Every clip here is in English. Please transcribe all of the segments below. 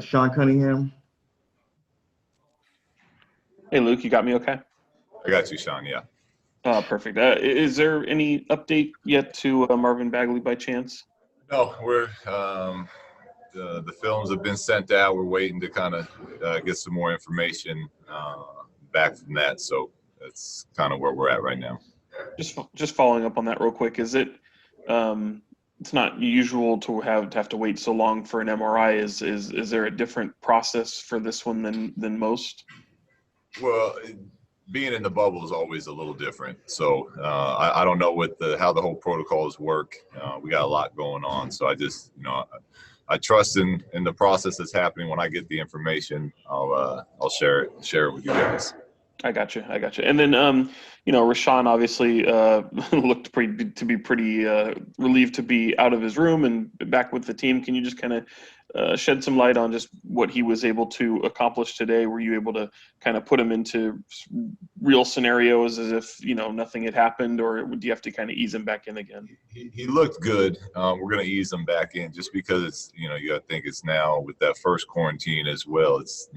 Sean Cunningham. Hey, Luke, you got me okay? I got you, Sean. Yeah. Perfect. Is there any update yet to Marvin Bagley by chance? No, we're the films have been sent out. We're waiting to kind of get some more information back from that. So that's kind of where we're at right now. Just following up on that real quick, is it it's not usual to have to wait so long for an MRI. Is there a different process for this one than most? Well, being in the bubble is always a little different. So I don't know how the whole protocols work. We got a lot going on. So I just, I trust in the process that's happening. When I get the information, I'll share it with you guys. I got you. And then, Rashaan obviously looked pretty relieved to be out of his room and back with the team. Can you just kind of shed some light on just what he was able to accomplish today? Were you able to kind of put him into real scenarios as if, nothing had happened, or do you have to kind of ease him back in again? He looked good. We're going to ease him back in just because it's, you got to think it's now with that first quarantine as well. It's,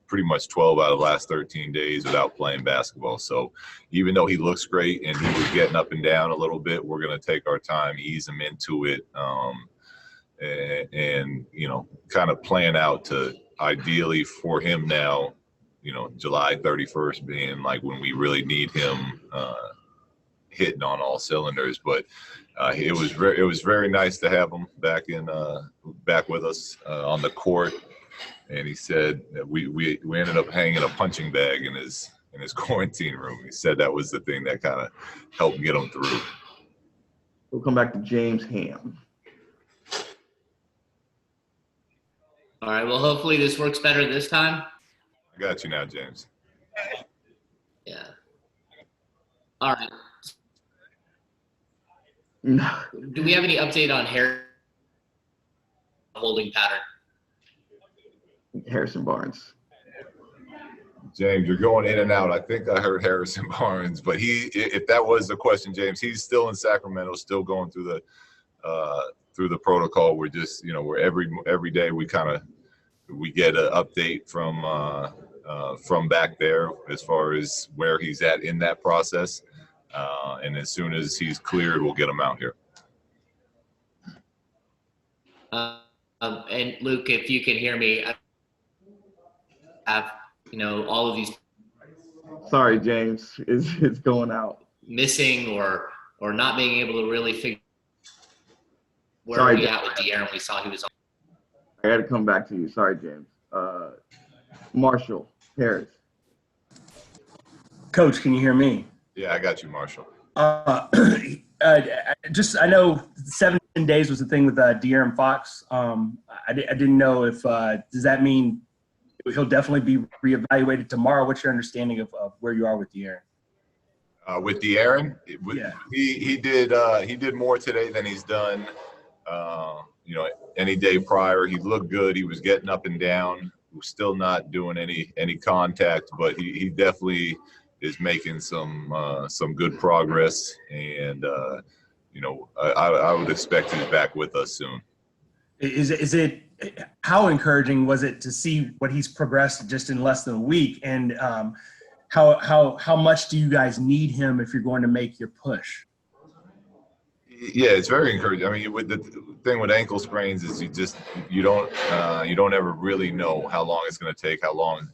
pretty much 12 out of the last 13 days without playing basketball. So even though he looks great and he was getting up and down a little bit, we're going to take our time, ease him into it, and kind of plan out to ideally for him now, July 31st being like when we really need him hitting on all cylinders. But it was very nice to have him back with us on the court. And he said that we ended up hanging a punching bag in his quarantine room. He said that was the thing that kind of helped get him through. We'll come back to James Ham. All right. Well, hopefully this works better this time. I got you now, James. Yeah. All right. Do we have any update on Harry holding pattern? Harrison Barnes. James, you're going in and out. I think I heard Harrison Barnes, but if that was the question, James, he's still in Sacramento, still going through the protocol. We're just, we're every day we get an update from back there as far as where he's at in that process. And as soon as he's cleared, we'll get him out here. And Luke, if you can hear me, I have, all of these. Sorry, James, it's going out. Missing or not being able to really figure where Sorry, we at with De'Aaron. We saw he was on. I got to come back to you. Sorry, James. Marshall Harris. Coach, can you hear me? Yeah, I got you, Marshall. I know 7 days was the thing with De'Aaron Fox. I didn't know if does that mean he'll definitely be reevaluated tomorrow? What's your understanding of where you are with De'Aaron? With De'Aaron, yeah. he did more today than he's done. Any day prior. He looked good. He was getting up and down. He was still not doing any contact, but he definitely is making some good progress. And I would expect he's back with us soon. Is it how encouraging was it to see what he's progressed just in less than a week? And how much do you guys need him if you're going to make your push? Yeah, it's very encouraging. I mean, with the thing with ankle sprains is you don't ever really know how long it's going to take, how long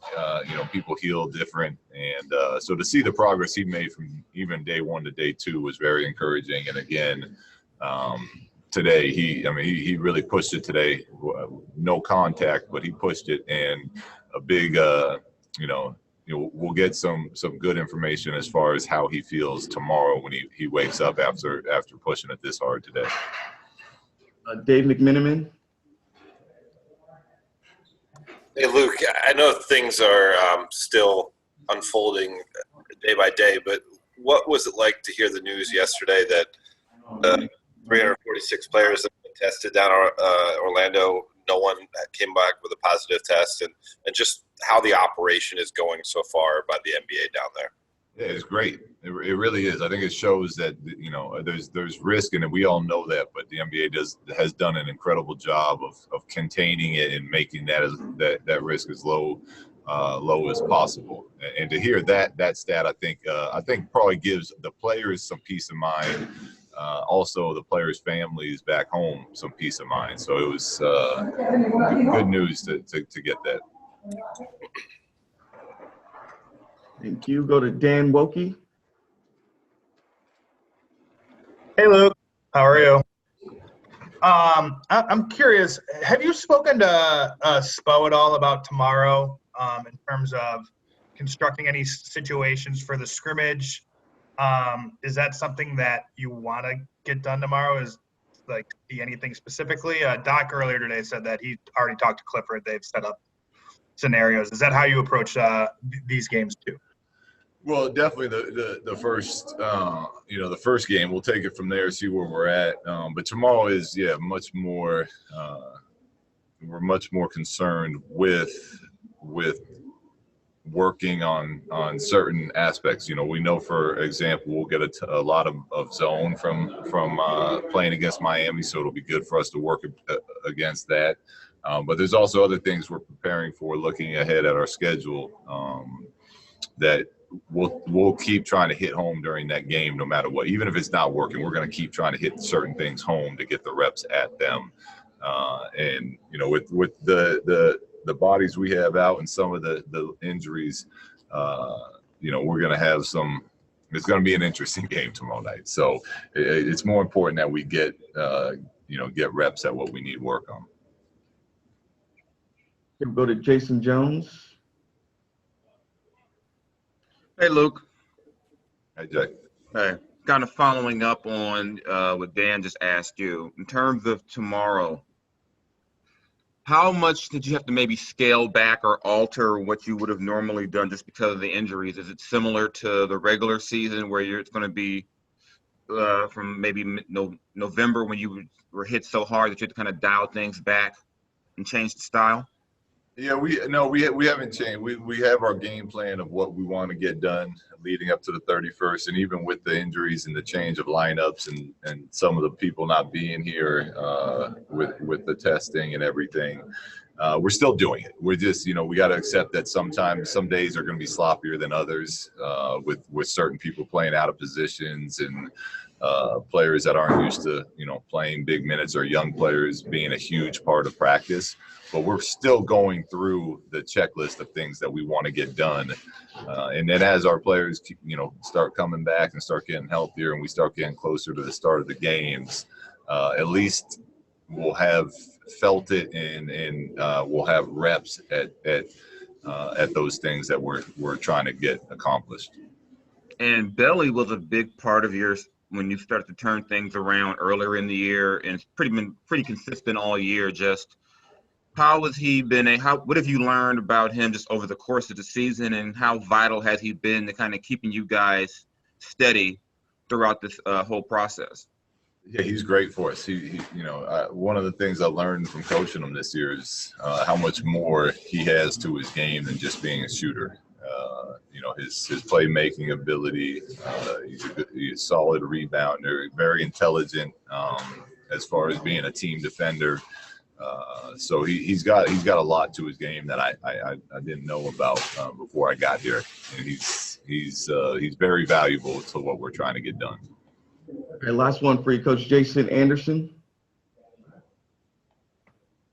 people heal different, and so to see the progress he made from even day 1 to day 2 was very encouraging. And again, today he really pushed it today. No contact, but he pushed it, and a big we'll get some good information as far as how he feels tomorrow when he wakes up after pushing it this hard today. Dave McMenamin. Hey, Luke, I know things are still unfolding day by day, but what was it like to hear the news yesterday that 346 players have been tested down Orlando, no one came back with a positive test, and just how the operation is going so far by the NBA down there? Yeah, it's great. It really is. I think it shows that there's risk, and we all know that. But the NBA has done an incredible job of containing it and making that risk as low as possible. And to hear that stat, I think probably gives the players some peace of mind. Also, the players' families back home some peace of mind. So it was good news to get that. Thank you. Go to Dan Wilkie. Hey, Luke. How are you? I'm curious. Have you spoken to Spo at all about tomorrow in terms of constructing any situations for the scrimmage? Is that something that you want to get done tomorrow? Is like see anything specifically? Doc earlier today said that he already talked to Clifford. They've set up scenarios. Is that how you approach these games too? Well, definitely the first game. We'll take it from there, see where we're at. But tomorrow is much more. We're much more concerned with working on certain aspects. We know, for example, we'll get a lot of zone from playing against Miami, so it'll be good for us to work against that. But there's also other things we're preparing for, looking ahead at our schedule, that we'll keep trying to hit home during that game, no matter what. Even if it's not working, we're going to keep trying to hit certain things home to get the reps at them. And with the bodies we have out and some of the injuries, we're going to have some. It's going to be an interesting game tomorrow night. So it's more important that we get reps at what we need work on. We'll go to Jason Jones. Hey, Luke. Hey, Jay. Hey, kind of following up on what Dan just asked you. In terms of tomorrow, how much did you have to maybe scale back or alter what you would have normally done just because of the injuries? Is it similar to the regular season where it's going to be from maybe November when you were hit so hard that you had to kind of dial things back and change the style? Yeah, we haven't changed. We have our game plan of what we want to get done leading up to the 31st, and even with the injuries and the change of lineups and some of the people not being here with the testing and everything, we're still doing it. We're just we got to accept that sometimes some days are going to be sloppier than others with certain people playing out of positions and players that aren't used to playing big minutes, or young players being a huge part of practice. But we're still going through the checklist of things that we want to get done. And then as our players, start coming back and start getting healthier and we start getting closer to the start of the games, at least we'll have felt it and we'll have reps at those things that we're trying to get accomplished. And belly was a big part of yours when you started to turn things around earlier in the year, and it's been pretty consistent all year. Just how has he been? What have you learned about him just over the course of the season, and how vital has he been to kind of keeping you guys steady throughout this whole process? Yeah, he's great for us. One of the things I learned from coaching him this year is how much more he has to his game than just being a shooter. His playmaking ability. He's a solid rebounder, very intelligent as far as being a team defender. So he's got a lot to his game that I didn't know about before I got here, and he's very valuable to what we're trying to get done. Okay, last one for you, Coach Jason Anderson.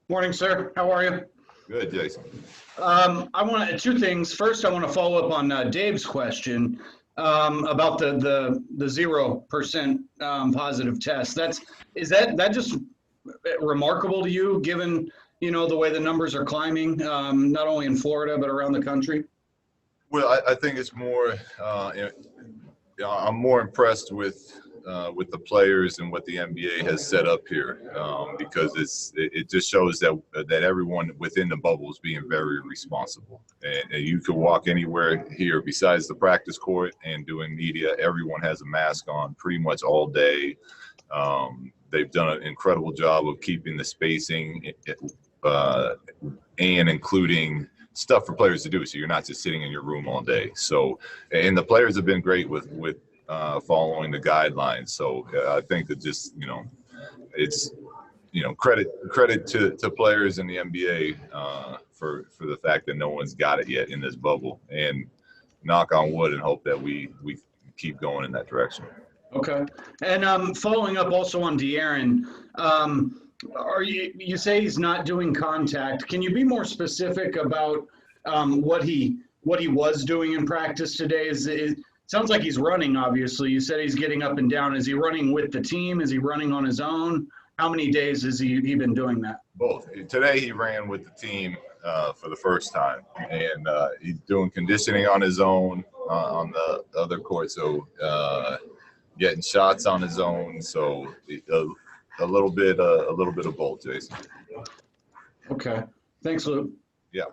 Morning, sir. How are you? Good, Jason. I want two things. First, I want to follow up on Dave's question about the 0% positive test. Is that just remarkable to you, given the way the numbers are climbing, not only in Florida but around the country? Well, I think it's more. I'm more impressed with the players and what the NBA has set up here, because it just shows that everyone within the bubble is being very responsible. And you could walk anywhere here besides the practice court and doing media. Everyone has a mask on pretty much all day. They've done an incredible job of keeping the spacing and including stuff for players to do. So you're not just sitting in your room all day. So, and the players have been great with following the guidelines. So I think that just, it's, credit to players in the NBA for the fact that no one's got it yet in this bubble, and knock on wood and hope that we keep going in that direction. Okay. And following up also on De'Aaron, you say he's not doing contact. Can you be more specific about what he was doing in practice today? It sounds like he's running, obviously. You said he's getting up and down. Is he running with the team? Is he running on his own? How many days has he been doing that? Both. Today he ran with the team for the first time, and he's doing conditioning on his own on the other court. So getting shots on his own. So a little bit of both, Jason. Okay. Thanks, Luke. Yeah.